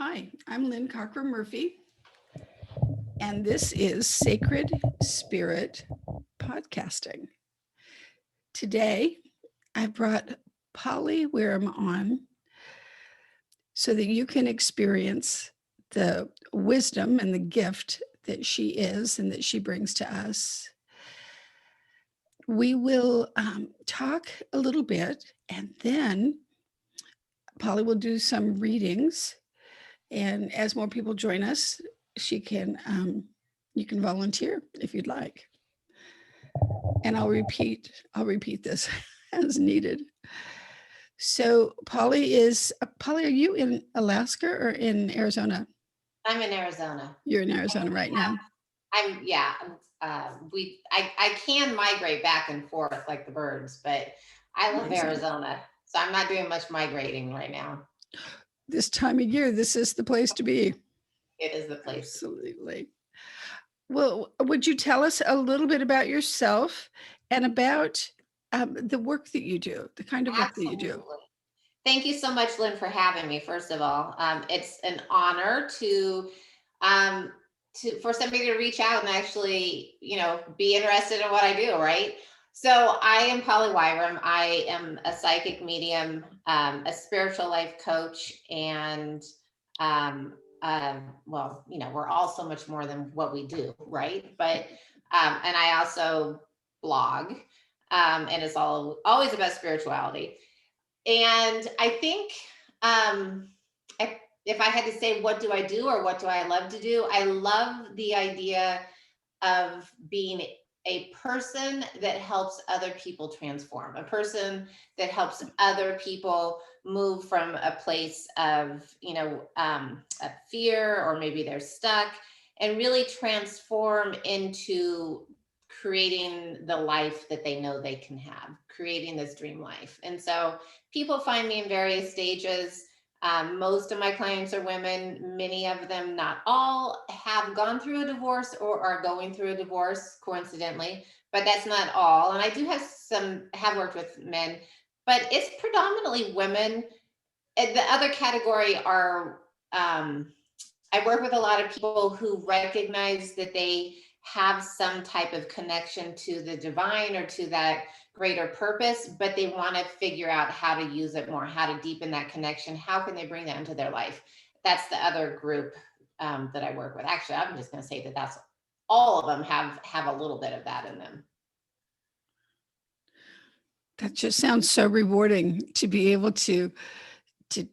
Hi, I'm Lynn Cockrum-Murphy, and this is Sacred Spirit Podcasting. Today, I brought Polly Wirum on so that you can experience the wisdom and the gift that she is and that she brings to us. We will talk a little bit, and then Polly will do some readings. And as more people join us, you can volunteer if you'd like. And I'll repeat this as needed. So Polly, are you in Alaska or in Arizona? I'm in Arizona. You're in Arizona right now. I can migrate back and forth like the birds, but I love Arizona. So I'm not doing much migrating right now. This time of year, this is the place to be. It is the place. Absolutely. Well, would you tell us a little bit about yourself and about the work that you do, the kind of work that you do? Thank you so much, Lynn, for having me. First of all, it's an honor for somebody to reach out and actually, be interested in what I do, right? So I am Polly Wirum. I am a psychic medium, a spiritual life coach, and we're all so much more than what we do, right? But and I also blog, and it's always about spirituality. And I think if I had to say, what do I do or what do I love to do? I love the idea of being a person that helps other people transform, a person that helps other people move from a place of, of fear, or maybe they're stuck, and really transform into creating the life that they know they can have, creating this dream life. And so people find me in various stages. Most of my clients are women. Many of them, not all, have gone through a divorce or are going through a divorce, coincidentally, but that's not all. And I do have worked with men, but it's predominantly women. And the other category are, I work with a lot of people who recognize that they have some type of connection to the divine or to that greater purpose, but they want to figure out how to use it more, how to deepen that connection. How can they bring that into their life? That's the other group that I work with. Actually, I'm just going to say that's all of them have a little bit of that in them. That just sounds so rewarding to be able to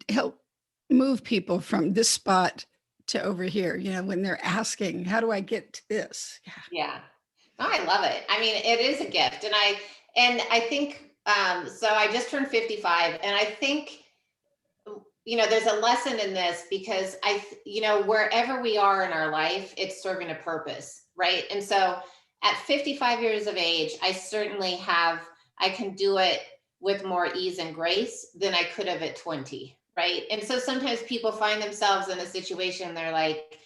help move people from this spot to over here, when they're asking, how do I get to this? Yeah. No, I love it. I mean, it is a gift. And I think, so I just turned 55, and I think, there's a lesson in this, because wherever we are in our life, it's serving a purpose, right? And so at 55 years of age, I can do it with more ease and grace than I could have at 20, right? And so sometimes people find themselves in a situation, they're like,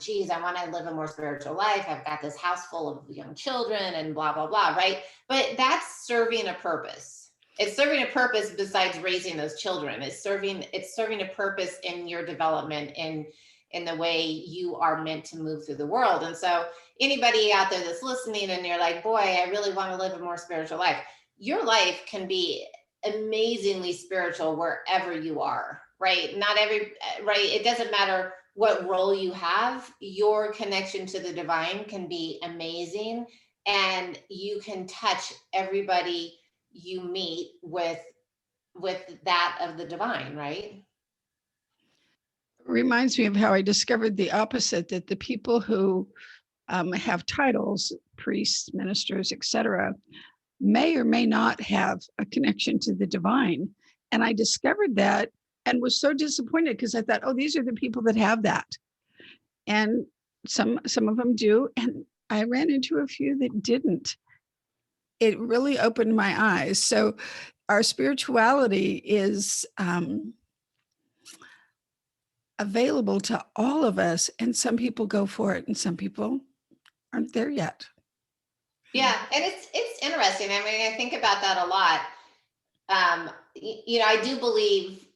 geez, I want to live a more spiritual life. I've got this house full of young children and blah, blah, blah, right? But that's serving a purpose. It's serving a purpose besides raising those children. It's serving a purpose in your development, in the way you are meant to move through the world. And so anybody out there that's listening and you're like, boy, I really want to live a more spiritual life. Your life can be amazingly spiritual wherever you are, right? Right? It doesn't matter what role you have. Your connection to the divine can be amazing, and you can touch everybody you meet with that of the divine, right? Reminds me of how I discovered the opposite, that the people who have titles, priests, ministers, etc., may or may not have a connection to the divine. And I discovered that and was so disappointed, because I thought, oh, these are the people that have that. And some of them do. And I ran into a few that didn't. It really opened my eyes. So our spirituality is available to all of us, and some people go for it and some people aren't there yet. Yeah, and it's interesting. I mean, I think about that a lot. I do believe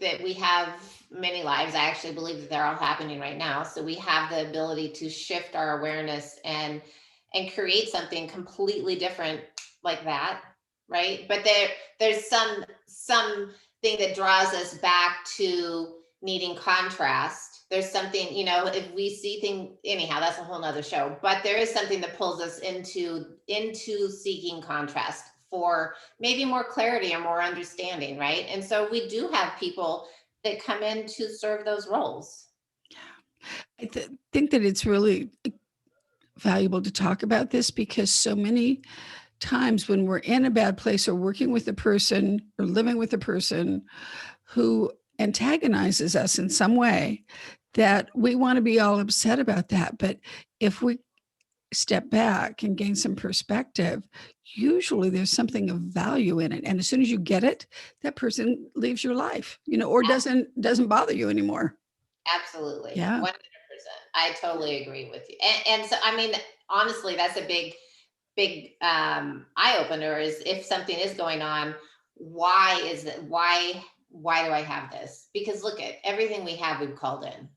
that we have many lives. I actually believe that they're all happening right now. So we have the ability to shift our awareness and create something completely different like that, right? But there's something that draws us back to needing contrast. There's something, if we see things, anyhow, that's a whole nother show. But there is something that pulls us into seeking contrast for maybe more clarity or more understanding, right? And so we do have people that come in to serve those roles. I think that it's really valuable to talk about this, because so many times when we're in a bad place or working with a person or living with a person who antagonizes us in some way, that we want to be all upset about that. But if we step back and gain some perspective, usually there's something of value in it. And as soon as you get it, that person leaves your life, or doesn't bother you anymore. Absolutely. Yeah. 100%. I totally agree with you. And so, I mean, honestly, that's a big eye opener, is if something is going on, why is it, why do I have this? Because look at everything we have, we've called in.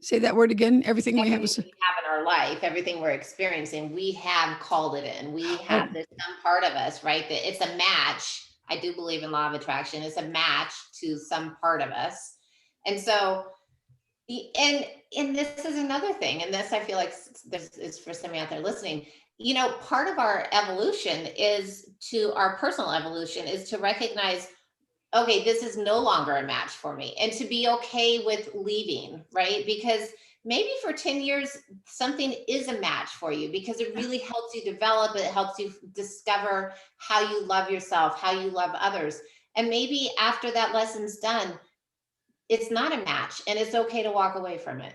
Say that word again. Everything we have is. Everything we have in our life, everything we're experiencing, we have called it in. We have Oh, this some part of us, right? That it's a match. I do believe in law of attraction. It's a match to some part of us. And so, and this is another thing, and this I feel like this is for somebody out there listening. Part of our evolution our personal evolution is to recognize, okay, this is no longer a match for me, and to be okay with leaving, right? Because maybe for 10 years, something is a match for you because it really helps you develop, it helps you discover how you love yourself, how you love others. And maybe after that lesson's done, it's not a match and it's okay to walk away from it.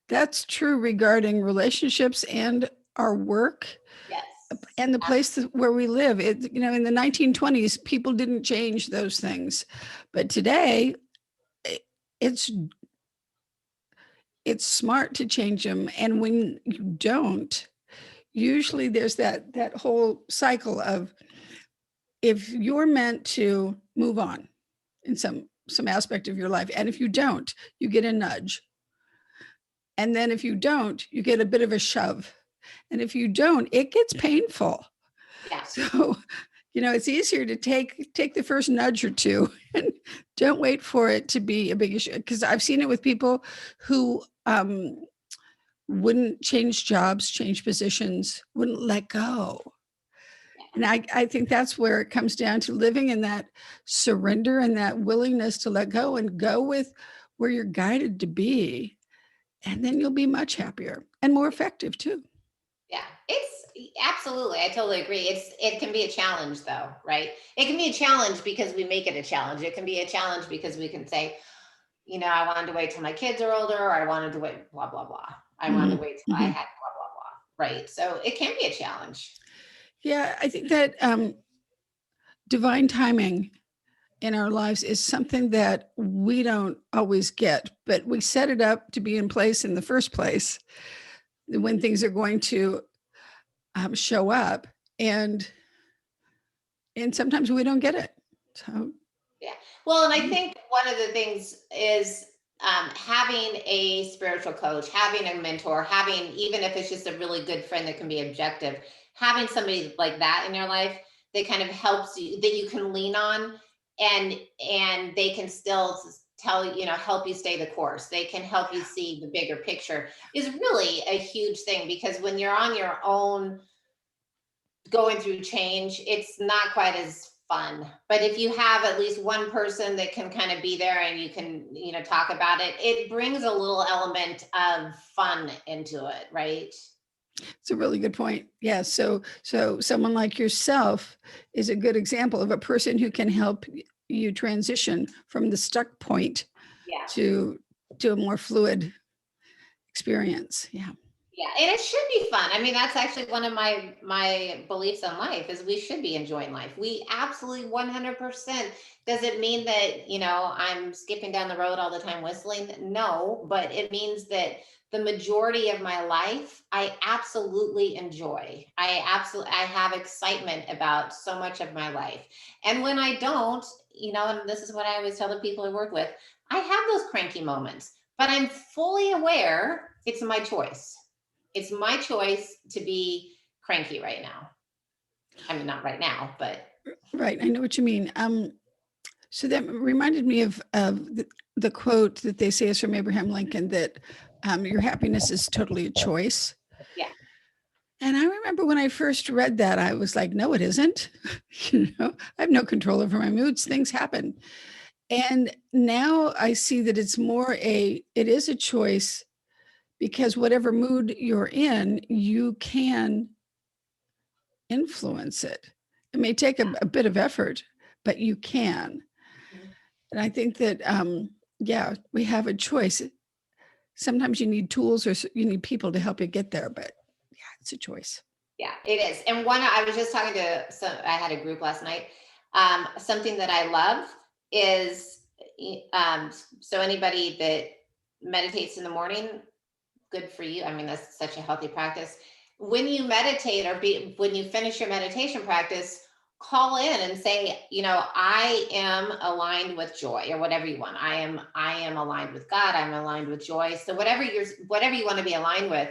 that's true regarding relationships and our work Yes. and the place where we live. In the 1920s, people didn't change those things, but today, it's smart to change them. And when you don't, usually there's that whole cycle of, if you're meant to move on in some aspect of your life, and if you don't, you get a nudge, and then if you don't, you get a bit of a shove, and if you don't, it gets painful. Yeah. So it's easier to take the first nudge or two and don't wait for it to be a big issue, because I've seen it with people who wouldn't change jobs, change positions, wouldn't let go. And I think that's where it comes down to living in that surrender and that willingness to let go and go with where you're guided to be. And then you'll be much happier and more effective too. Yeah, it's absolutely. I totally agree. It can be a challenge though, right? It can be a challenge because we make it a challenge. It can be a challenge because we can say, I wanted to wait till my kids are older, or I wanted to wait, blah, blah, blah. I wanted to wait till I Mm-hmm. had blah, blah, blah. Right. So it can be a challenge. Yeah, I think that divine timing in our lives is something that we don't always get, but we set it up to be in place in the first place when things are going to show up, and sometimes we don't get it. So Yeah. Well, and I think one of the things is having a spiritual coach, having a mentor, having, even if it's just a really good friend that can be objective, having somebody like that in your life that kind of helps you, that you can lean on, and they can still tell you, help you stay the course. They can help you see the bigger picture, is really a huge thing, because when you're on your own going through change, it's not quite as fun. But if you have at least one person that can kind of be there and you can, talk about it, it brings a little element of fun into it, right? it's a really good point. Yeah. So someone like yourself is a good example of a person who can help you transition from the stuck point Yeah. to a more fluid experience. Yeah. Yeah, and it should be fun. I mean, that's actually one of my beliefs in life, is we should be enjoying life. We absolutely 100%. Does it mean that, I'm skipping down the road all the time whistling? No, but it means that the majority of my life I absolutely enjoy. I have excitement about so much of my life. And when I don't, and this is what I always tell the people I work with, I have those cranky moments, but I'm fully aware it's my choice. It's my choice to be cranky right now. I mean, not right now, but Right. I know what you mean. So that reminded me of the quote that they say is from Abraham Lincoln, that your happiness is totally a choice. yeah. And I remember when I first read that, I was like, no, it isn't. I have no control over my moods. Things happen. And now I see that it is a choice, because whatever mood you're in, you can influence it. It may take a bit of effort, but you can. And I think that, yeah, we have a choice. Sometimes you need tools or you need people to help you get there, but yeah, it's a choice. Yeah, it is. And I was just talking to I had a group last night. Something that I love is, so anybody that meditates in the morning, good for you. I mean, that's such a healthy practice. When you meditate when you finish your meditation practice, call in and say, I am aligned with joy, or whatever you want. I am aligned with God. I'm aligned with joy. So whatever you want to be aligned with,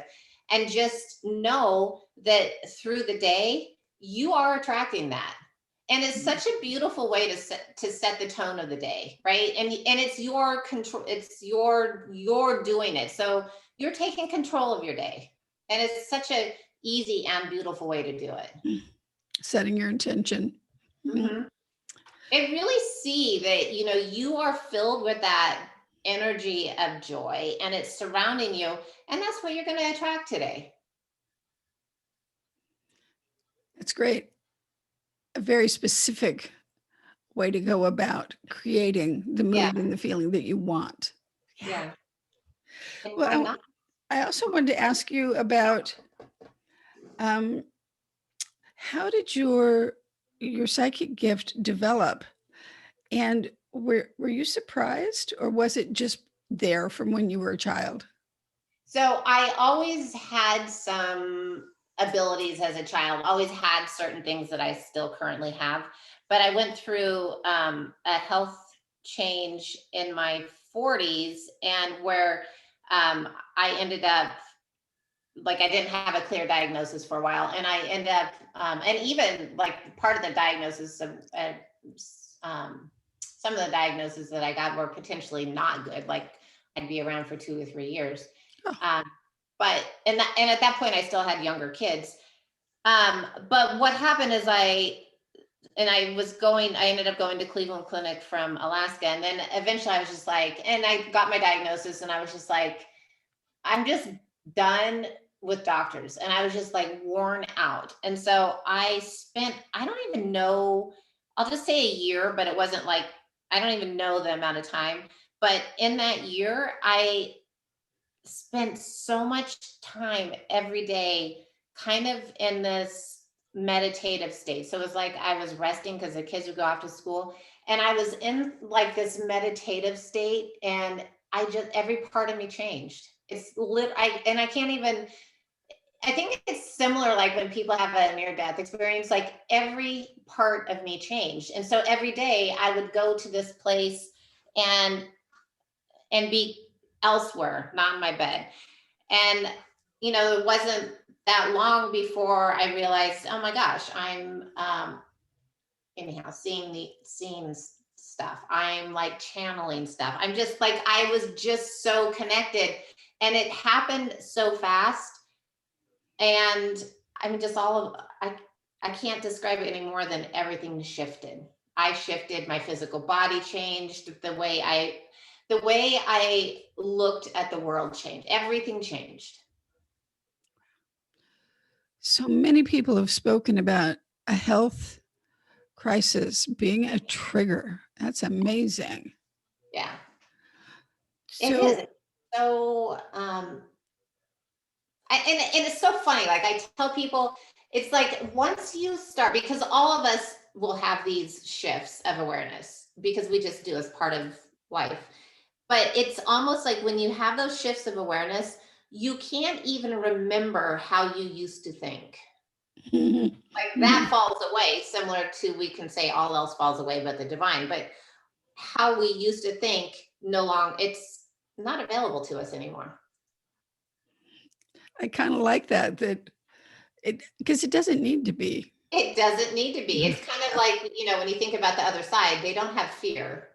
and just know that through the day, you are attracting that. And it's such a beautiful way to set the tone of the day, right? And it's your control. It's you're doing it. So you're taking control of your day. And it's such a easy and beautiful way to do it. Setting your intention. Mm-hmm. And really see that, you are filled with that energy of joy, and it's surrounding you. And that's what you're going to attract today. That's great. A very specific way to go about creating the mood and the feeling that you want. Yeah. Well, I also wanted to ask you about how did your psychic gift develop, and were you surprised, or was it just there from when you were a child? So I always had some abilities as a child, always had certain things that I still currently have. But I went through a health change in my 40s, and where I ended up, like, I didn't have a clear diagnosis for a while. And I ended up, and even like part of the diagnosis of, some of the diagnoses that I got were potentially not good. Like, I'd be around for 2 or 3 years. Oh. But and at that point I still had younger kids. But what happened is I ended up going to Cleveland Clinic from Alaska. And then eventually I was just like, and I got my diagnosis, and I was just like, I'm just done with doctors. And I was just like worn out. And so I spent, I don't even know, I'll just say a year, but it wasn't like, I don't even know the amount of time. But in that year, I spent so much time every day kind of in this meditative state. So it was like I was resting because the kids would go off to school, and I was in like this meditative state, and every part of me changed. I can't even, I think it's similar, like when people have a near death experience, like every part of me changed. And so every day I would go to this place and be elsewhere, not in my bed. And, it wasn't that long before I realized, oh my gosh, I'm anyhow seeing stuff. I'm like channeling stuff. I'm just like, I was just so connected, and it happened so fast. And I mean, just I can't describe it any more than everything shifted. I shifted, my physical body changed, the way I looked at the world changed. Everything changed. So many people have spoken about a health crisis being a trigger. That's amazing. Yeah. So, it is. So, and it's so funny. Like, I tell people, it's like once you start, because all of us will have these shifts of awareness because we just do as part of life. But it's almost like when you have those shifts of awareness, you can't even remember how you used to think. Like that falls away, similar to we can say all else falls away but the divine. But how we used to think, no longer, it's not available to us anymore. I kind of like that it, because it doesn't need to be. It doesn't need to be. It's kind of like, when you think about the other side, they don't have fear,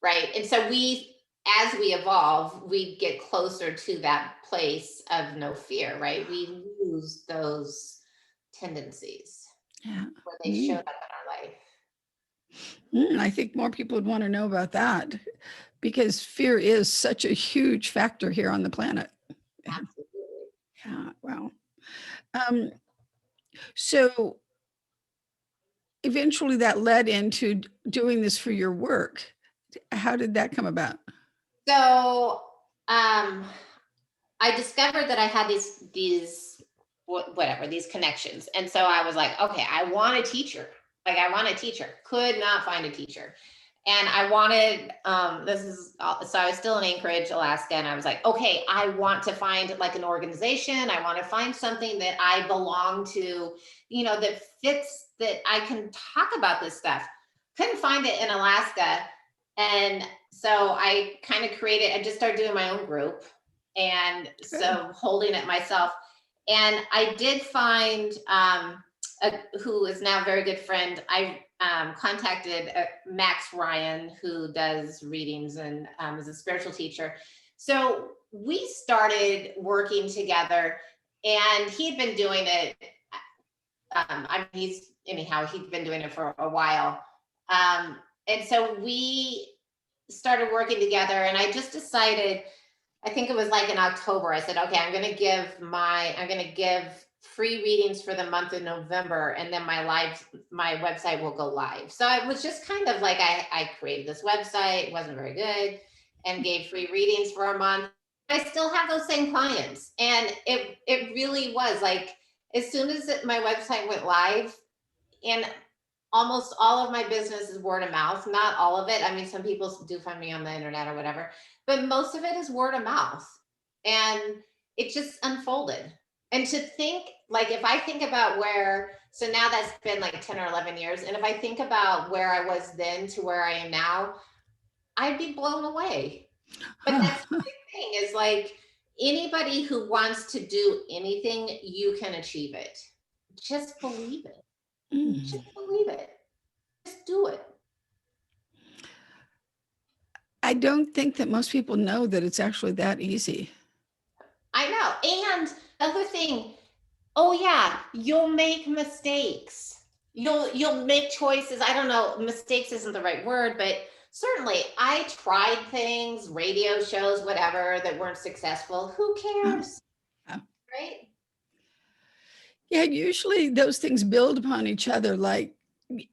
right? And so as we evolve, we get closer to that place of no fear, right? We lose those tendencies Yeah. where they showed up in our life. I think more people would want to know about that because fear is such a huge factor here on the planet. Absolutely. Yeah. Wow. So eventually that led into doing this for your work. How did that come about? So I discovered that I had these these connections. And so I was like, okay, I want a teacher. Like I want a teacher. Could not find a teacher. And I wanted, so I was still in Anchorage, Alaska. And I was like, okay, I want to find like an organization. I want to find something that I belong to, that fits, that I can talk about this stuff. Couldn't find it in Alaska. And so I kind of I just started doing my own group. And so holding it myself. And I did find, who is now a very good friend. I contacted Max Ryan, who does readings and is a spiritual teacher. So we started working together, and he'd been doing it. He's been doing it for a while. And so we started working together, and I just decided, I think it was like in October, I said, okay, I'm going to give free readings for the month of November, and then my website will go live. So it was just kind of like, I created this website, it wasn't very good, and gave free readings for a month. I still have those same clients. And it really was like, as soon as my website went live, and almost all of my business is word of mouth, not all of it. I mean, some people do find me on the internet or whatever, but most of it is word of mouth. And it just unfolded. And to think, like, if I think about so now that's been like 10 or 11 years. And if I think about where I was then to where I am now, I'd be blown away. But that's the big thing, is like, anybody who wants to do anything, you can achieve it. Just believe it. Just believe it. Just do it. I don't think that most people know that it's actually that easy. I know. And other thing, oh yeah, you'll make mistakes. You'll make choices. I don't know, mistakes isn't the right word, but certainly I tried things, radio shows, whatever, that weren't successful. Who cares? Yeah. Right? Yeah, usually those things build upon each other. Like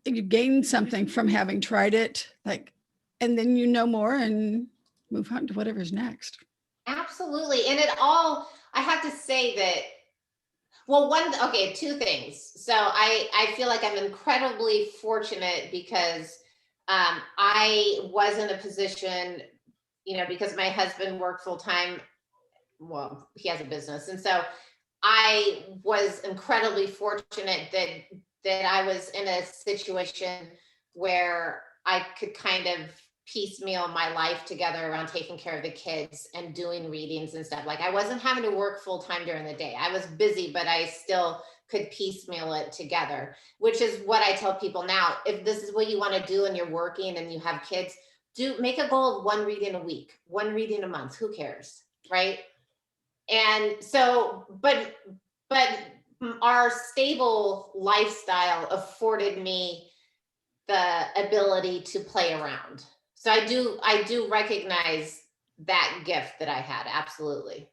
you gain something from having tried it, and then you know more and move on to whatever's next. Absolutely. And I have to say that, well, two things. So I feel like I'm incredibly fortunate because I was in a position, because my husband worked full time. Well, he has a business. And so I was incredibly fortunate that I was in a situation where I could kind of piecemeal my life together around taking care of the kids and doing readings and stuff. Like, I wasn't having to work full time during the day. I was busy, but I still could piecemeal it together, which is what I tell people now. If this is what you want to do and you're working and you have kids, make a goal of one reading a week, one reading a month. Who cares? Right. And so, but our stable lifestyle afforded me the ability to play around. So I do recognize that gift that I had. Absolutely.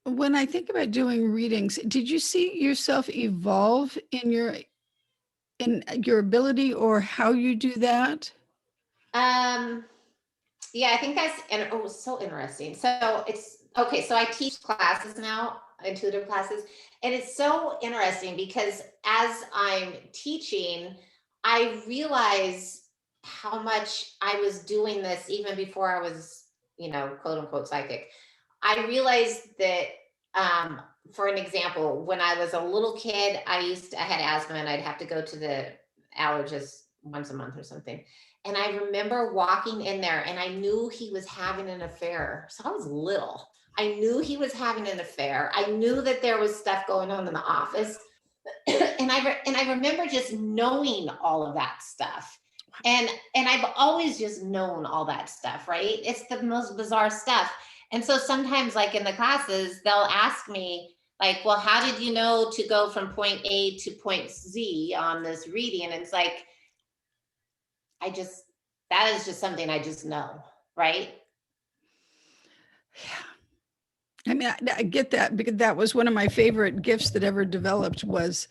When I think about doing readings, did you see yourself evolve in your ability or how you do that? Yeah, I think it was so interesting. So it's okay. So I teach classes now, intuitive classes, and it's so interesting because as I'm teaching, I realize how much I was doing this even before I was, quote unquote psychic. I realized that, for an example, when I was a little kid, I had asthma and I'd have to go to the allergist once a month or something. And I remember walking in there and I knew he was having an affair. So I was little. I knew he was having an affair. I knew that there was stuff going on in the office. And I remember just knowing all of that stuff. And I've always just known all that stuff, right? It's the most bizarre stuff. And so sometimes, like in the classes, they'll ask me, like, well, how did you know to go from point A to point Z on this reading? And it's like, I just, that is just something I just know, right? Yeah. I mean, I get that, because that was one of my favorite gifts that ever developed was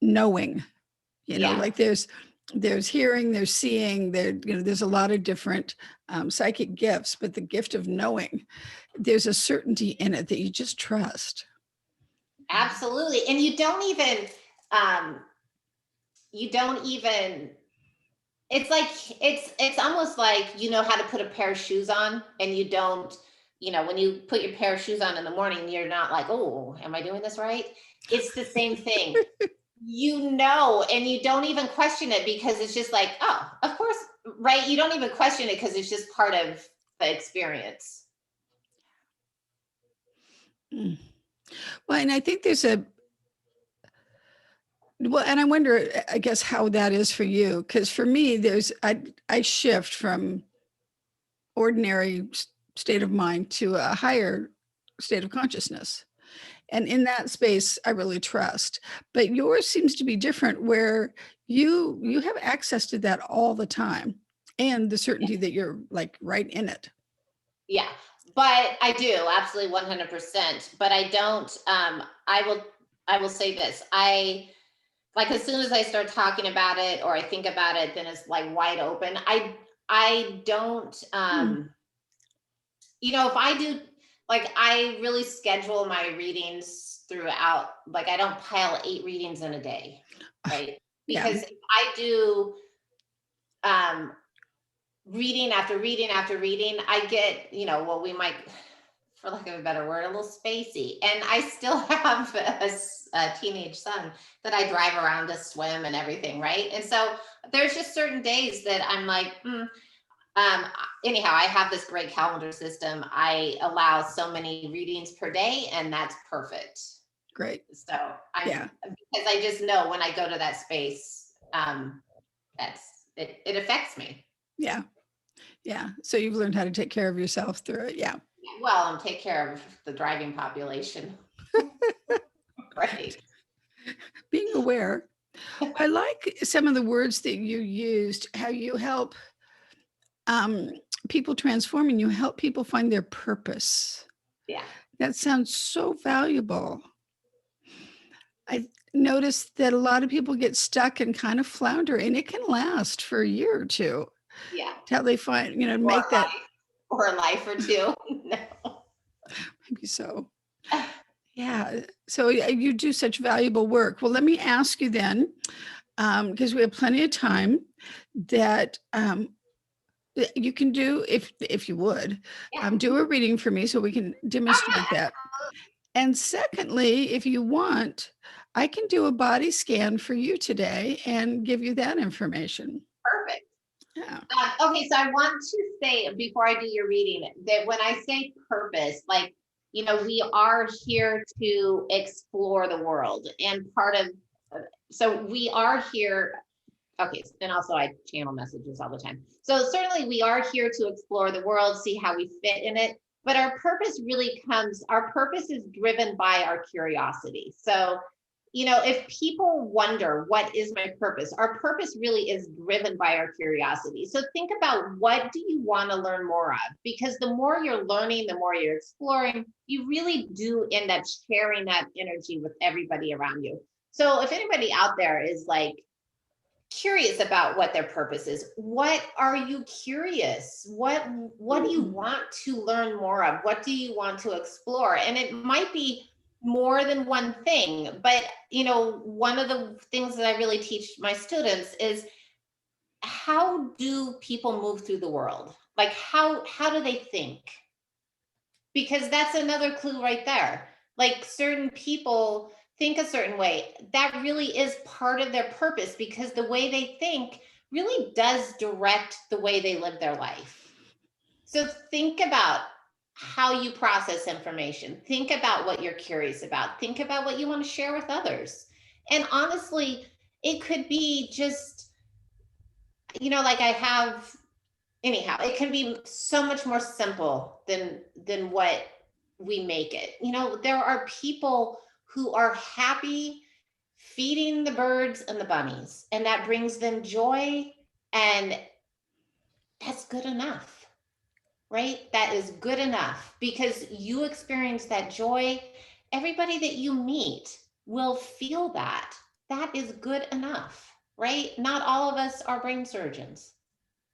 knowing, Yeah. like there's hearing, there's seeing, there's a lot of different psychic gifts, but the gift of knowing, there's a certainty in it that you just trust. Absolutely. And um, it's like, it's almost like, how to put a pair of shoes on, and you don't, when you put your pair of shoes on in the morning, you're not like, oh, am I doing this right? It's the same thing. And you don't even question it, because it's just like, oh, of course, right? You don't even question it because it's just part of the experience. Mm. Well, and I think and I wonder, I guess, how that is for you, because for me, I shift from ordinary state of mind to a higher state of consciousness. And in that space, I really trust. But yours seems to be different, where you have access to that all the time, and the certainty that you're like right in it. Yeah, but I do absolutely 100%. But I don't. I will say this. Like, as soon as I start talking about it or I think about it, then it's like wide open. I don't. If I do, like, I really schedule my readings throughout. Like, I don't pile 8 readings in a day, right? Yeah. Because if I do reading after reading after reading, I get, well, we might, for lack of a better word, a little spacey. And I still have a teenage son that I drive around to swim and everything, right? And so there's just certain days that I'm like, anyhow, I have this great calendar system. I allow so many readings per day, and that's perfect. Great. So because I just know when I go to that space, it affects me. Yeah. Yeah. So you've learned how to take care of yourself through it. Yeah. Well, and take care of the driving population. Right. Being aware. I like some of the words that you used, how you help people transform, and you help people find their purpose. Yeah. That sounds so valuable. I noticed that a lot of people get stuck and kind of flounder, and it can last for a year or two. Yeah. Till they find, make that. Or a life or two. No. Maybe so. Yeah. So you do such valuable work. Well, let me ask you then, because we have plenty of time, that you can do, if you would, do a reading for me so we can demonstrate that. And secondly, if you want, I can do a body scan for you today and give you that information. Perfect. Yeah. Okay, so I want to say, before I do your reading, that when I say purpose, like, we are here to explore the world, and so we are here. Okay, and also I channel messages all the time. So certainly we are here to explore the world, see how we fit in it. But our purpose is driven by our curiosity. So, if people wonder, what is my purpose? Our purpose really is driven by our curiosity. So think about, what do you want to learn more of? Because the more you're learning, the more you're exploring, you really do end up sharing that energy with everybody around you. So if anybody out there is like curious about what their purpose is, what are you curious? What do you want to learn more of? What do you want to explore? And it might be more than one thing, but one of the things that I really teach my students is, how do people move through the world? Like how do they think? Because that's another clue right there. Like certain people think a certain way. That really is part of their purpose, because the way they think really does direct the way they live their life. So think about how you process information. Think about what you're curious about. Think about what you want to share with others. And honestly, it could be just, like I have, anyhow, it can be so much more simple than what we make it. There are people who are happy feeding the birds and the bunnies, and that brings them joy, and that's good enough, right? That is good enough, because you experience that joy. Everybody that you meet will feel that. That is good enough, right? Not all of us are brain surgeons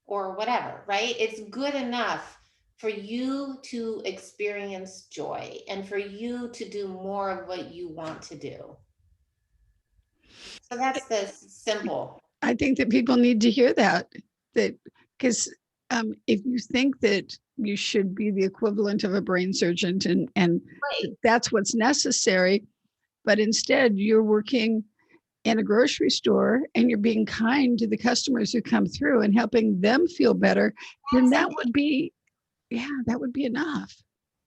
or whatever, right? It's good enough for you to experience joy and for you to do more of what you want to do. So that's the simple. I think that people need to hear that because if you think that you should be the equivalent of a brain surgeon and Right. that's what's necessary, but instead you're working in a grocery store and you're being kind to the customers who come through and helping them feel better, then that would be enough.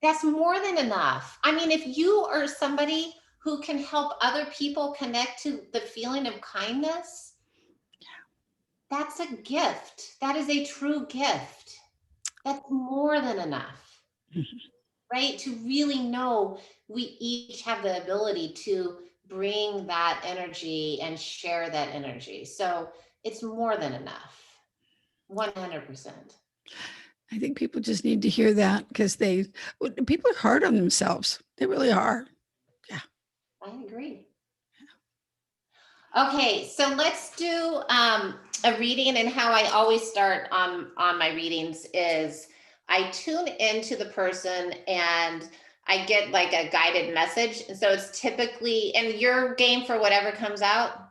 That's more than enough. I mean, if you are somebody who can help other people connect to the feeling of kindness, that's a gift. That is a true gift. That's more than enough, right? To really know we each have the ability to bring that energy and share that energy. So it's more than enough. 100%. I think people just need to hear that because people are hard on themselves. They really are. Yeah. I agree. Okay, so let's do a reading, and how I always start on my readings is I tune into the person and I get like a guided message. And so it's typically, and your game for whatever comes out.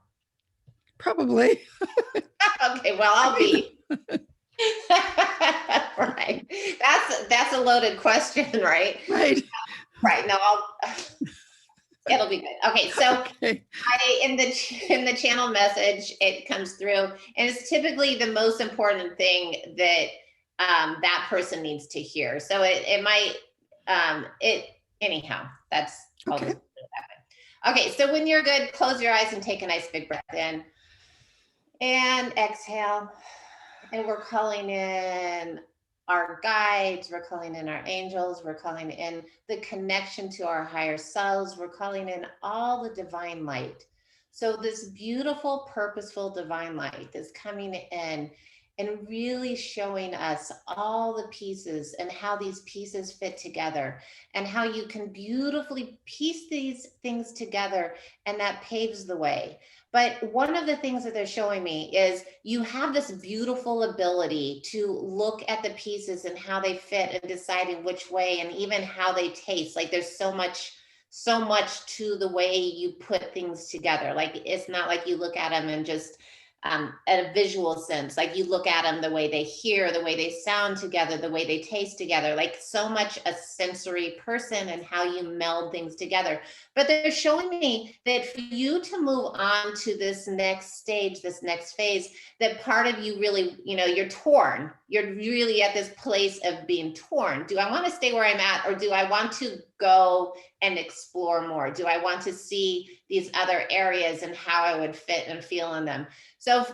Probably. Okay, well, I'll be. Right. That's a loaded question, right? Right. Right. No, it'll be good. Okay, so Okay. in the channel message, it comes through, and it's typically the most important thing that that person needs to hear. So it might it anyhow. That's I'll Okay. just put it that way. Okay, so when you're good, close your eyes and take a nice big breath in and exhale. And we're calling in our guides, we're calling in our angels, we're calling in the connection to our higher selves, we're calling in all the divine light. So this beautiful, purposeful divine light is coming in and really showing us all the pieces and how these pieces fit together and how you can beautifully piece these things together, and that paves the way. But one of the things that they're showing me is you have this beautiful ability to look at the pieces and how they fit and deciding which way, and even how they taste. Like there's so much to the way you put things together. Like it's not like you look at them and just at a visual sense, like you look at them the way they hear, the way they sound together, the way they taste together, like so much a sensory person and how you meld things together. But they're showing me that for you to move on to this next stage, this next phase, that part of you really, you're torn. You're really at this place of being torn. Do I want to stay where I'm at, or do I want to go and explore more? Do I want to see these other areas and how I would fit and feel in them? So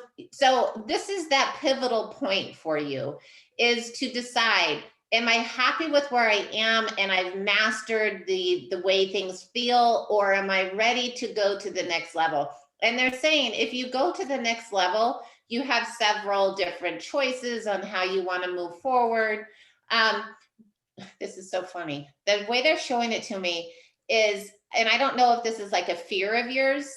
this is that pivotal point for you, is to decide, am I happy with where I am and I've mastered the way things feel, or am I ready to go to the next level? And they're saying if you go to the next level, you have several different choices on how you want to move forward. This is so funny. The way they're showing it to me is, and I don't know if this is like a fear of yours,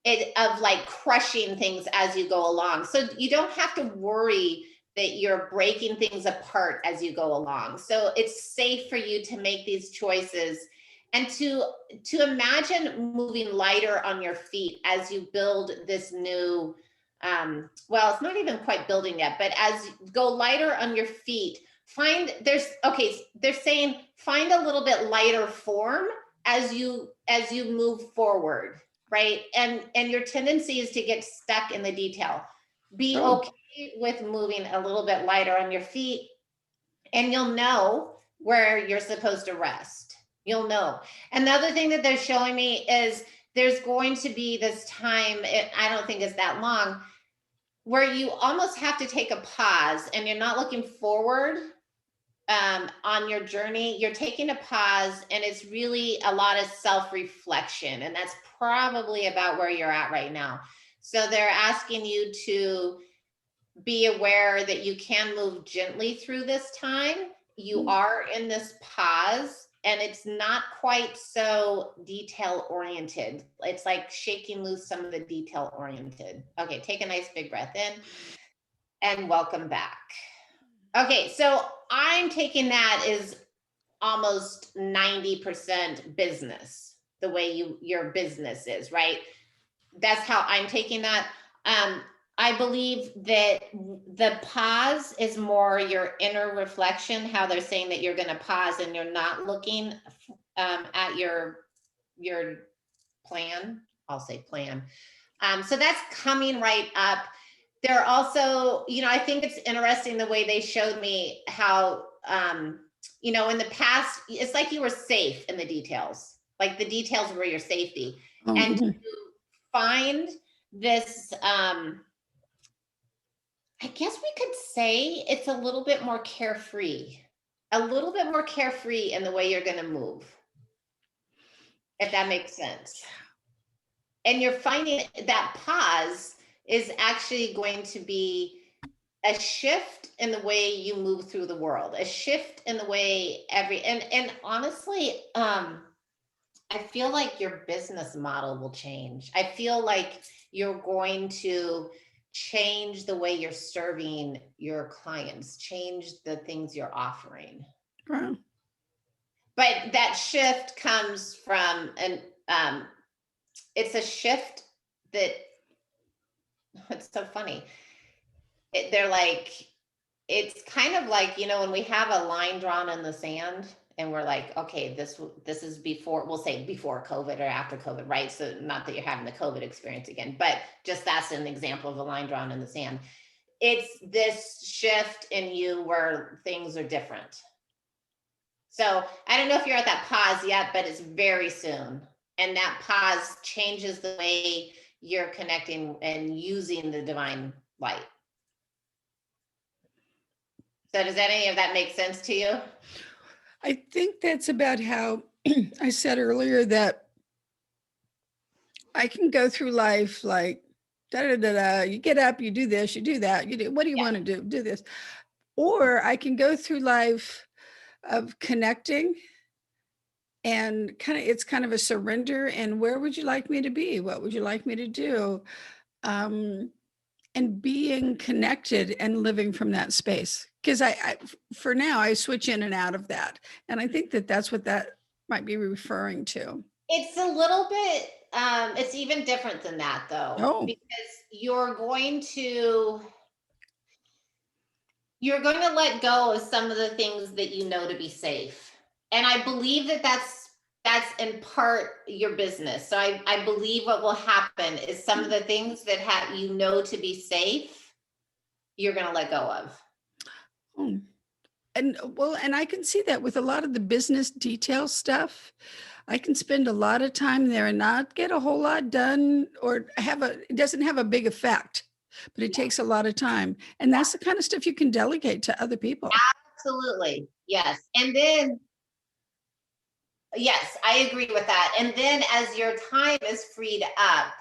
of like crushing things as you go along. So you don't have to worry that you're breaking things apart as you go along. So it's safe for you to make these choices and to imagine moving lighter on your feet as you build this new well, it's not even quite building yet, but as you go lighter on your feet they're saying find a little bit lighter form as you move forward, right? And your tendency is to get stuck in the detail. Be Oh. okay with moving a little bit lighter on your feet, and you'll know where you're supposed to rest. You'll know. Another thing that they're showing me is there's going to be this time, I don't think it's that long, where you almost have to take a pause and you're not looking forward on your journey. You're taking a pause, and it's really a lot of self-reflection. And that's probably about where you're at right now. So they're asking you to be aware that you can move gently through this time. You are in this pause, and it's not quite so detail oriented. It's like shaking loose some of the detail oriented. Okay, take a nice big breath in and welcome back. Okay, so I'm taking that as almost 90% business, the way your business is, right? That's how I'm taking that. I believe that the pause is more your inner reflection, how they're saying that you're going to pause and you're not looking at your plan. I'll say plan. So that's coming right up. They're also, I think it's interesting the way they showed me how, in the past, it's like you were safe in the details, like the details were your safety. And to find this, I guess we could say it's a little bit more carefree in the way you're going to move, if that makes sense. And you're finding that pause is actually going to be a shift in the way you move through the world, a shift in the way and honestly, I feel like your business model will change. I feel like you're going to change the way you're serving your clients, change the things you're offering. Wow. But that shift comes from it's a shift that, it's so funny. They're like, it's kind of like, when we have a line drawn in the sand and we're like, okay, this is before, we'll say before COVID or after COVID, right? So not that you're having the COVID experience again, but just that's an example of a line drawn in the sand. It's this shift in you where things are different. So I don't know if you're at that pause yet, but it's very soon. And that pause changes the way you're connecting and using the divine light. So does any of that make sense to you? I think that's about how I said earlier that I can go through life like da da da da. You get up, you do this, you do that. You do what do you want to do? Do this, or I can go through life of connecting and it's kind of a surrender. And where would you like me to be? What would you like me to do? And being connected and living from that space. Because I, for now, I switch in and out of that. And I think that that's what that might be referring to. It's a little bit, it's even different than that though, because you're going to let go of some of the things that you know to be safe. And I believe that that's in part your business. So I believe what will happen is some of the things that to be safe, you're going to let go of. And I can see that with a lot of the business detail stuff. I can spend a lot of time there and not get a whole lot done, or it doesn't have a big effect, but it takes a lot of time. And that's the kind of stuff you can delegate to other people. Absolutely. Yes. And then, yes, I agree with that. And then as your time is freed up,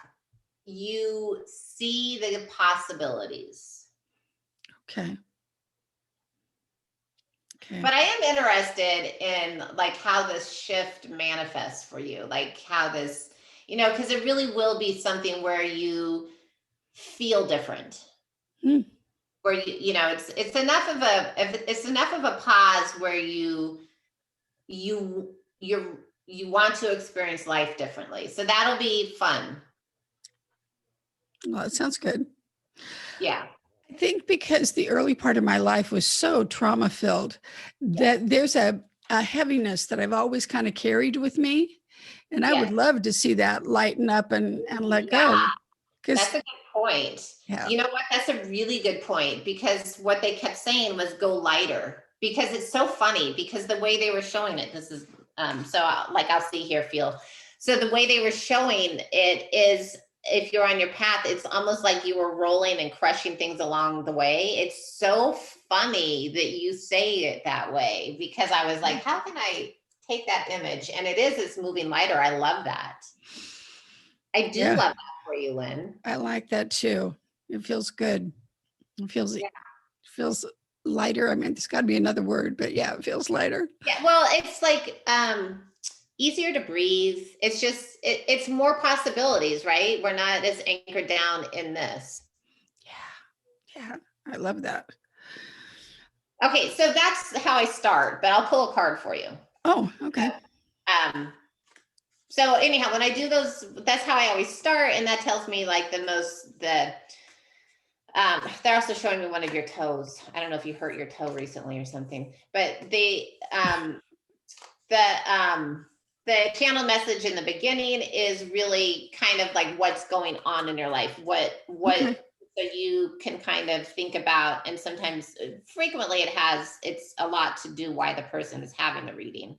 you see the possibilities. Okay. But I am interested in like how this shift manifests for you, like how this, because it really will be something where you feel different. Where it's enough of a pause where you want to experience life differently. So that'll be fun. Well, it sounds good. Yeah. I think because the early part of my life was so trauma filled that there's a heaviness that I've always kind of carried with me. And I would Yes. love to see that lighten up and let Yeah, go. that's Because, a good point. yeah, You know what? That's a really good point, because what they kept saying was go lighter, because it's so funny because the way they were showing it, this is like I'll see here, feel. So the way they were showing it is, if you're on your path, it's almost like you were rolling and crushing things along the way. It's so funny that you say it that way, because I was like, how can I take that image? And it's moving lighter. I love that. I do yeah, love that for you, Lynn. I like that too. It feels good. It feels lighter. I mean, there's got to be another word, but yeah, it feels lighter. Yeah, well, it's like easier to breathe. It's just it's more possibilities, right? We're not as anchored down in this. Yeah, yeah, I love that. Okay, so that's how I start, but I'll pull a card for you. Oh, okay. Um, so anyhow, when I do those, that's how I always start, and that tells me like they're also showing me one of your toes. I don't know if you hurt your toe recently or something, but the channel message in the beginning is really kind of like what's going on in your life, Okay. so you can kind of think about, and sometimes frequently it's a lot to do why the person is having the reading.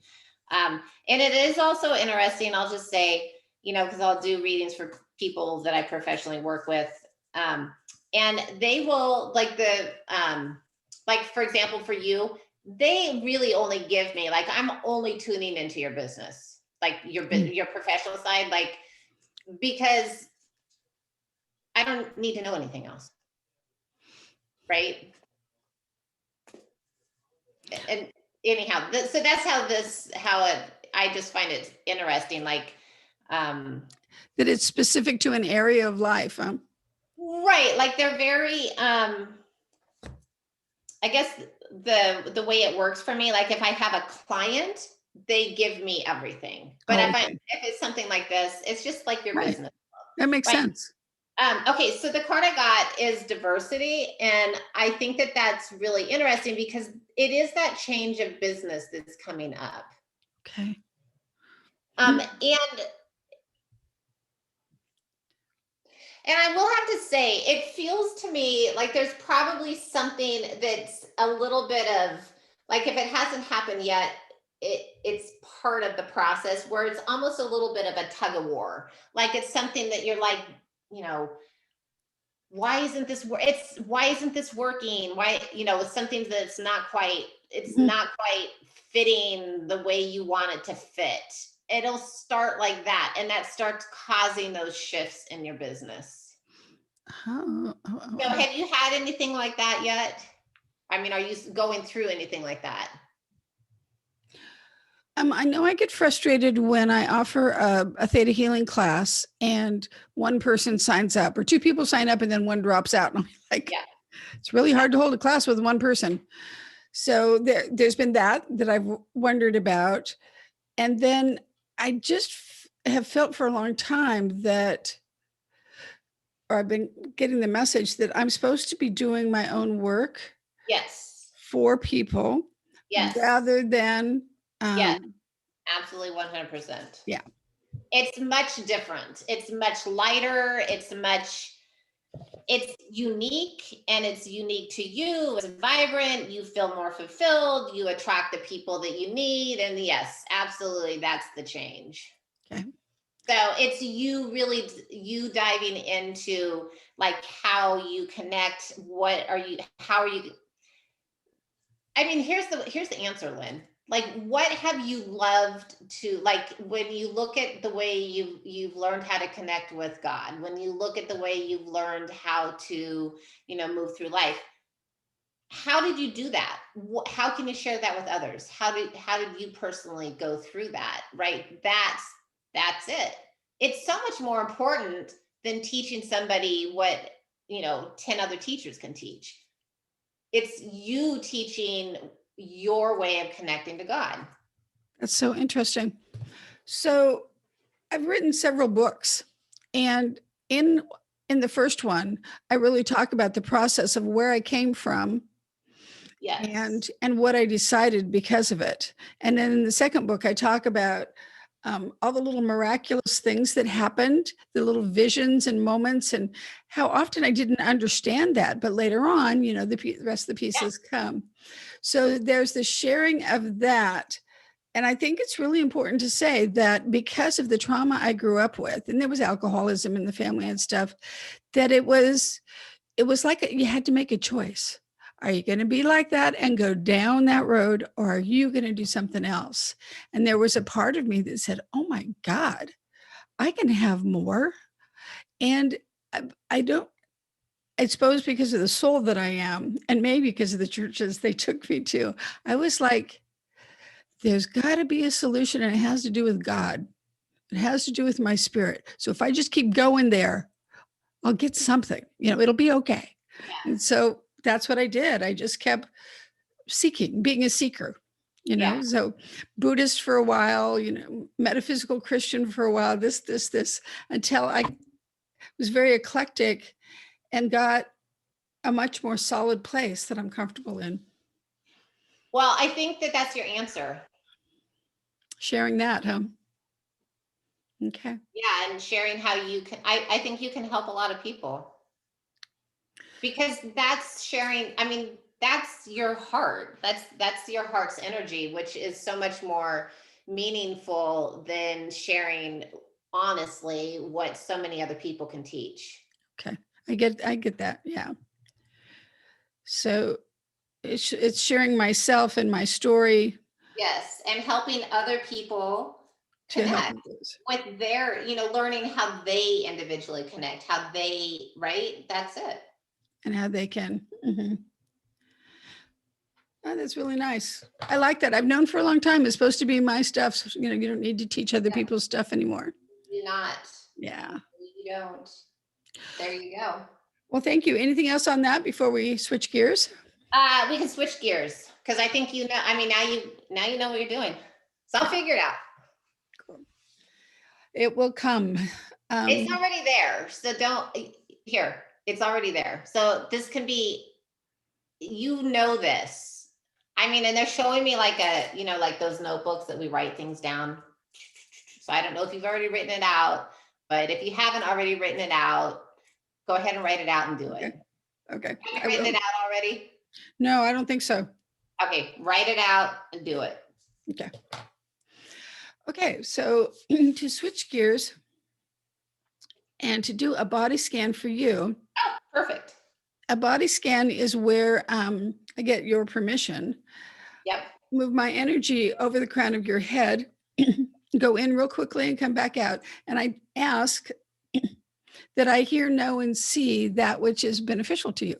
And it is also interesting, I'll just say, because I'll do readings for people that I professionally work with. And they will like for example, for you, they really only give me, like, I'm only tuning into your business, like your professional side, like, because I don't need to know anything else, right? And anyhow, so that's I just find it interesting, like, That it's specific to an area of life. right, like they're very I guess the way it works for me, like if I have a client, they give me everything. But Oh, if okay. it's something like this, it's just like your Right. business. That makes Like, sense. okay, so the card I got is diversity, and I think that that's really interesting because it is that change of business that's coming up. Okay. And I will have to say, it feels to me like there's probably something that's a little bit of, like, if it hasn't happened yet, it's part of the process where it's almost a little bit of a tug of war. Like it's something that you're like, you know, why isn't this working? Why, it's something that's it's Mhm. not quite fitting the way you want it to fit. It'll start like that, and that starts causing those shifts in your business. Oh, So have you had anything like that yet? I mean, are you going through anything like that? I know I get frustrated when I offer a theta healing class and one person signs up or two people sign up and then one drops out. And I'm like, Yeah. it's really hard to hold a class with one person. So there's been that I've wondered about. And then I just have felt for a long time that, or I've been getting the message that I'm supposed to be doing my own work Yes. for people Yes. rather than, Yes. um, Absolutely 100%. yeah. It's much different. It's much lighter. It's unique, and it's unique to you. It's vibrant. You feel more fulfilled. You attract the people that you need. And yes, absolutely, that's the change. Okay. So it's you diving into like how you connect. How are you, I mean, here's the answer, Lynn. Like, what have you loved to, like, when you look at the way you've learned how to connect with God, when you look at the way you've learned how to, move through life, how did you do that? How can you share that with others? How did you personally go through that? Right? That's it. It's so much more important than teaching somebody what, 10 other teachers can teach. It's you teaching your way of connecting to God. That's so interesting. So I've written several books, and in in the first one, I really talk about the process of where I came from Yes. and what I decided because of it. And then in the second book, I talk about all the little miraculous things that happened, the little visions and moments, and how often I didn't understand that. But later on, you know, the rest of the Yeah. pieces come. So there's the sharing of that. And I think it's really important to say that because of the trauma I grew up with, and there was alcoholism in the family and stuff, that it was like you had to make a choice. Are you going to be like that and go down that road, or are you going to do something else? And there was a part of me that said, oh my God, I can have more. And I don't, I suppose because of the soul that I am, and maybe because of the churches they took me to, I was like, there's got to be a solution, and it has to do with God. It has to do with my spirit. So if I just keep going there, I'll get something, it'll be okay. And Yes. so that's what I did. I just kept seeking, being a seeker, Yeah. so Buddhist for a while, metaphysical Christian for a while, this, until I was very eclectic and got a much more solid place that I'm comfortable in. Well, I think that that's your answer. Sharing that, huh? Okay. Yeah, and sharing how you can, I think you can help a lot of people because that's sharing. I mean, that's your heart. That's your heart's energy, which is so much more meaningful than sharing honestly what so many other people can teach. Okay. I get that. Yeah. So it's sharing myself and my story Yes, and helping other people to help connect others with their, learning how they individually connect, how they, right? That's it. and how they can. Mhm. Oh, that's really nice. I like that. I've known for a long time. It's supposed to be my stuff. So, you don't need to teach other Yeah, people's stuff anymore. do not. Yeah. You don't. There you go. Well, thank you. Anything else on that before we switch gears? We can switch gears because I think I mean now you know what you're doing. So I'll figure it out. Cool. It will come. It's Um, already there. So don't here. It's already there. So this can be, this. I mean, and they're showing me like like those notebooks that we write things down. So I don't know if you've already written it out, but if you haven't already written it out, go ahead and write it out and do it. okay. Okay. Have I you written will. it out already? No, I don't think so. Okay, write it out and do it. Okay. Okay. So to switch gears and to do a body scan for you, Oh, perfect. a body scan is where I get your permission, Yep. move my energy over the crown of your head, go in real quickly and come back out. And I ask that I hear, know, and see that which is beneficial to you.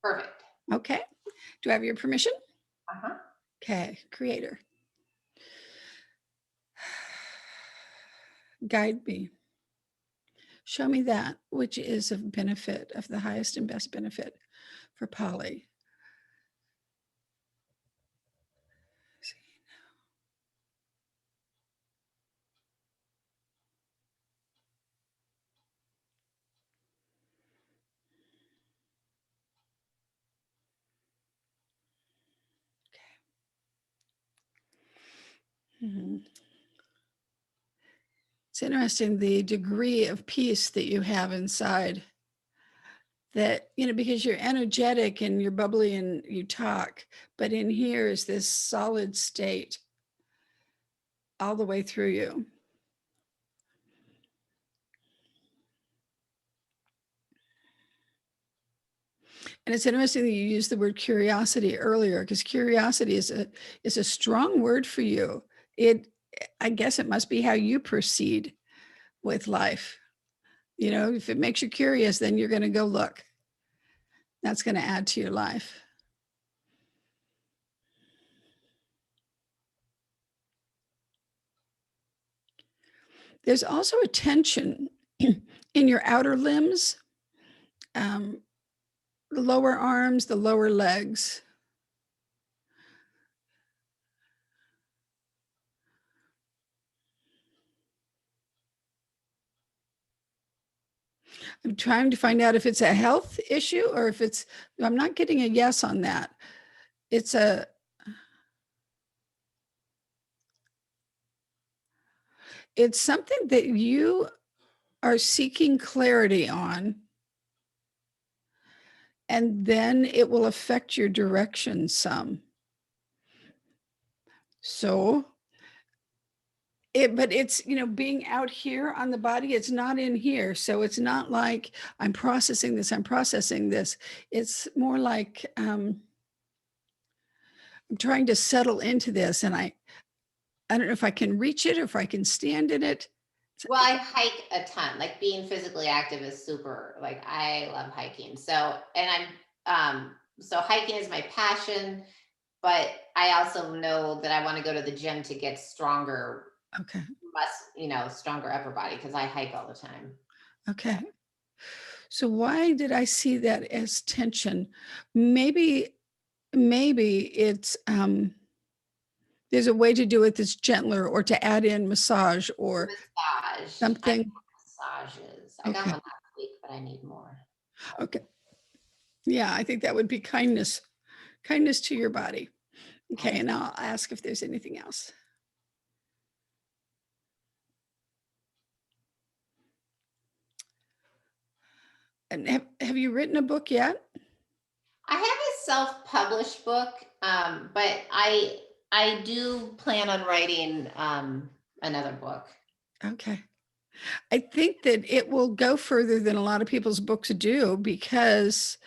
Perfect. Okay. Do I have your permission? Uh-huh. Okay. Creator, guide me. Show me that which is of benefit, of the highest and best benefit for Polly. Mhm. It's interesting the degree of peace that you have inside, that, because you're energetic and you're bubbly and you talk, but in here is this solid state all the way through you. And it's interesting that you used the word curiosity earlier, because curiosity is a strong word for you. I guess it must be how you proceed with life. If it makes you curious, then you're going to go look. That's going to add to your life. There's also a tension in your outer limbs, the lower arms, the lower legs. I'm trying to find out if it's a health issue or if it's, I'm not getting a yes on that. It's something that you are seeking clarity on, and then it will affect your direction some. So but it's, being out here on the body, it's not in here. So it's not like I'm processing this. It's more like I'm trying to settle into this, and I don't know if I can reach it or if I can stand in it. Well, I hike a ton. Like being physically active is super, like I love hiking. So, and so hiking is my passion, but I also know that I want to go to the gym to get stronger, Okay. stronger upper body because I hike all the time. Okay. So why did I see that as tension? Maybe it's there's a way to do it that's gentler, or to add in massage or Massage. I something. got massages. I got Okay. one last week, but I need more. Okay. Yeah, I think that would be kindness to your body. Okay. And I'll ask if there's anything else. And have you written a book yet? I have a self-published book, but I do plan on writing another book. Okay. I think that it will go further than a lot of people's books do, because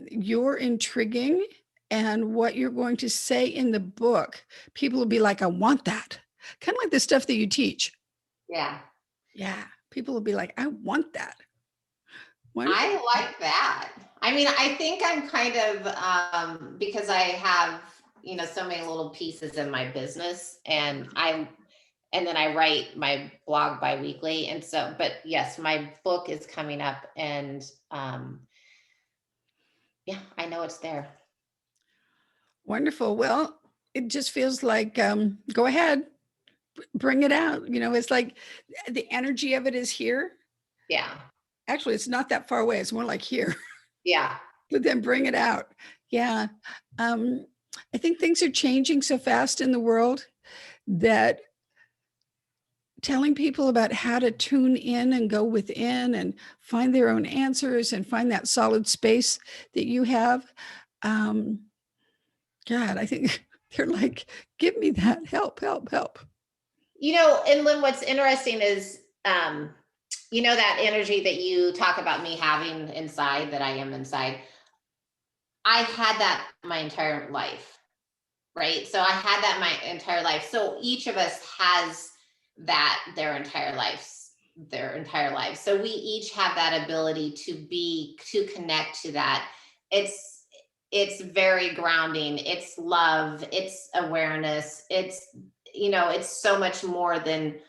you're intriguing, and what you're going to say in the book, people will be like, I want that. Kind of like the stuff that you teach. Yeah. Yeah. People will be like, I want that. I like that. I mean, I think I'm kind of because I have, so many little pieces in my business, and then I write my blog biweekly. And so, but yes, my book is coming up, and yeah, I know it's there. Wonderful. Well, it just feels like, go ahead, bring it out. It's like the energy of it is here. Yeah. Actually, it's not that far away. It's more like here. Yeah. But then bring it out. Yeah. I think things are changing so fast in the world that telling people about how to tune in and go within and find their own answers and find that solid space that you have. God, I think they're like, give me that, help. And Lynn, what's interesting is, that energy that you talk about me having inside, that I am inside, I had that my entire life, right? So I had that my entire life. So each of us has that their entire life. So we each have that ability to connect to that. It's very grounding. It's love. It's awareness. It's so much more than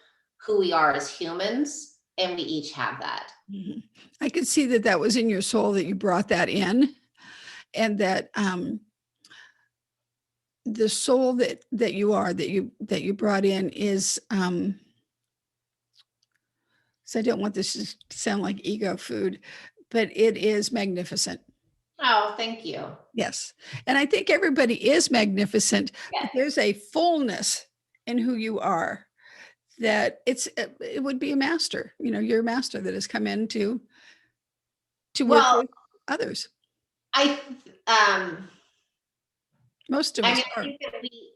who we are as humans, and we each have that. Mm-hmm. I could see that was in your soul, that you brought that in, and that the soul that you are, that you brought in is so I don't want this to sound like ego food, but it is magnificent. Oh, thank you. Yes. And I think everybody is magnificent, but there's a fullness in who you are that it would be a master. You're a master that has come in to work with others. Most of us I are. think that we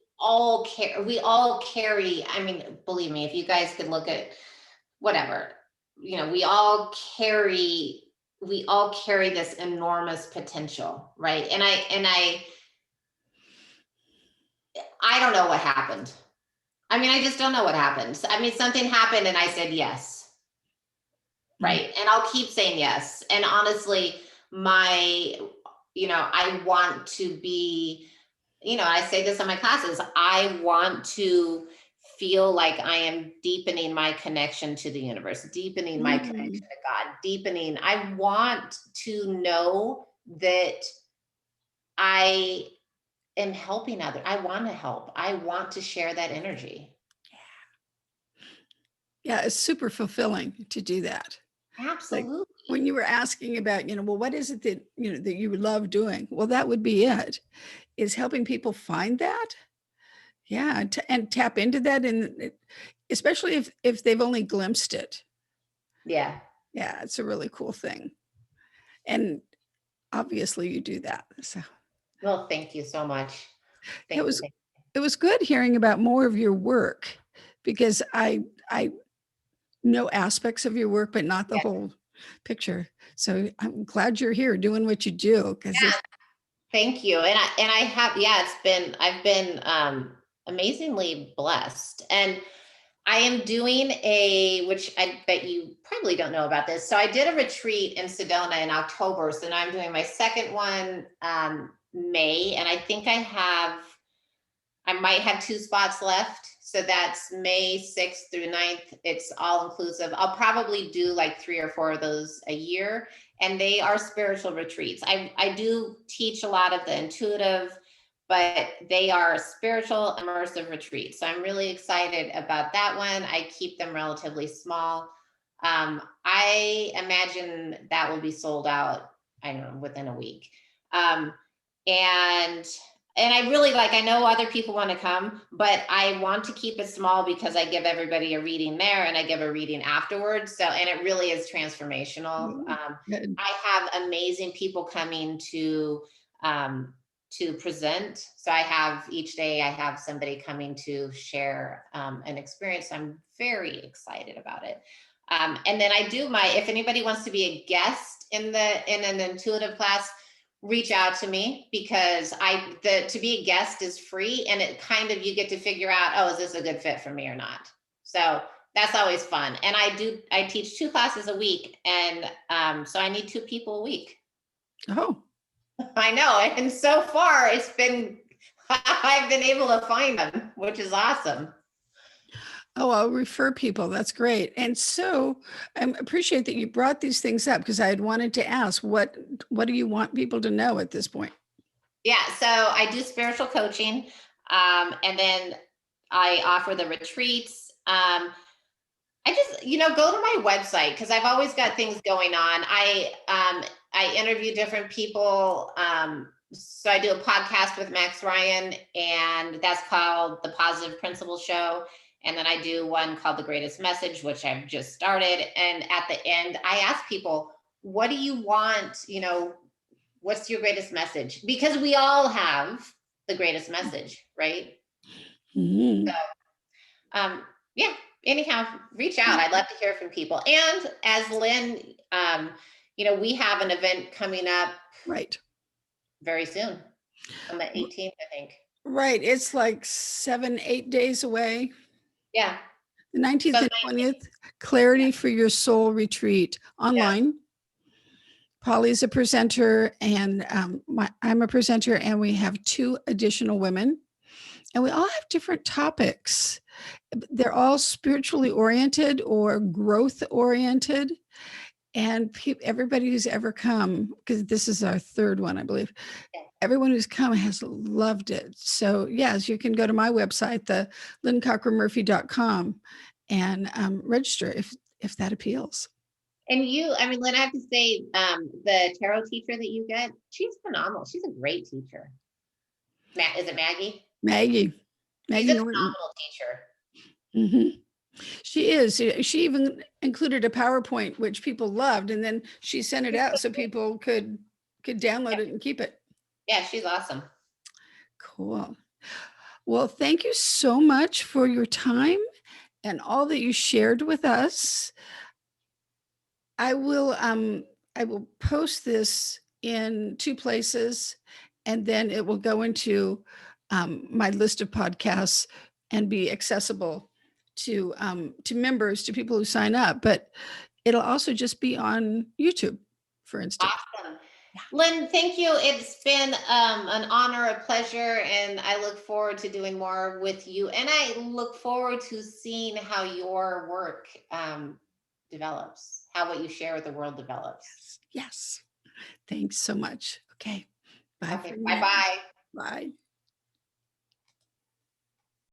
all carry, I mean, believe me, if you guys could look at whatever, we all carry this enormous potential, right? And I don't know what happened. I mean, I just don't know what happened. I mean, something happened and I said yes. Right. And I'll keep saying yes. And honestly, I want to be, I say this in my classes, I want to feel like I am deepening my connection to the universe, deepening my connection to God, deepening. I want to know that I am helping others. I want to help. I want to share that energy. Yeah, it's super fulfilling to do that. Like Absolutely. when you were asking about, well, what is it that, that you love doing? Well, that would be it, is helping people find that. Yeah. And tap into that. And especially if they've only glimpsed it. Yeah. Yeah. It's a really cool thing. And obviously you do that. So Well, thank you so much. it Thank you. was, it was good hearing about more of your work, because I know aspects of your work, but not the Yeah. whole picture. So I'm glad you're here doing what you do, because Yeah, thank you. And I have, yeah, I've been amazingly blessed. And I am doing which I bet you probably don't know about this. So I did a retreat in Sedona in October. So now I'm doing my second one May, and I think I might have 2 spots left. So that's May 6th through 9th. It's all inclusive. I'll probably do like 3 or 4 of those a year. And they are spiritual retreats. I do teach a lot of the intuitive, but they are spiritual immersive retreats. So I'm really excited about that one. I keep them relatively small. I imagine that will be sold out, I don't know, within a week. Um, and I really I know other people want to come, but I want to keep it small because I give everybody a reading there and I give a reading afterwards. So, and it really is transformational. good. I have amazing people coming to present. So I have each day I have somebody coming to share an experience. I'm very excited about it. And then I do if anybody wants to be a guest in an intuitive class, reach out to me, because to be a guest is free, and it kind of, you get to figure out, oh, is this a good fit for me or not? So that's always fun. And I teach 2 classes a week, and so I need 2 people a week. Oh, I know, and so far it's been I've been able to find them, which is awesome. oh, I'll refer people. That's great. And so I appreciate that you brought these things up, because I had wanted to ask, what do you want people to know at this point? Yeah, so I do spiritual coaching, and then I offer the retreats. I just, go to my website, because I've always got things going on. I interview different people. So I do a podcast with Max Ryan, and that's called The Positive Principle Show. And then I do one called The Greatest Message, which I've just started. And at the end, I ask people, what do you want? What's your greatest message? Because we all have the greatest message, right? Mhm. So, yeah, anyhow, reach out. I'd love to hear from people. And as Lynn, we have an event coming up Right. very soon on the 18th, I think. Right. It's like 7, 8 days away. Yeah. The 19th So and 20th, Clarity yeah, for Your Soul retreat yeah. online. Polly's a presenter, and I'm a presenter, and we have 2 additional women, and we all have different topics. They're all spiritually oriented or growth oriented. And everybody who's ever come, because this is our 3rd one, I believe, Yeah. everyone who's come has loved it. So yes, you can go to my website, the lynncockrum-murphy.com, and register if that appeals. And Lynn, I have to say, the tarot teacher that you get, she's phenomenal. She's a great teacher. Is it Maggie? Maggie She's a Norton. phenomenal teacher. Mhm. She is. She even included a PowerPoint, which people loved, and then she sent it out so people could download it and keep it. Yeah, she's awesome. Cool. Well, thank you so much for your time and all that you shared with us. I will post this in 2 places, and then it will go into my list of podcasts and be accessible to members, to people who sign up. But it'll also just be on YouTube, for instance. Awesome. Lynn, thank you. It's been an honor, a pleasure, and I look forward to doing more with you. And I look forward to seeing how your work develops, how what you share with the world develops. Yes. Thanks so much. Okay. Bye Okay, for now. bye-bye. Bye.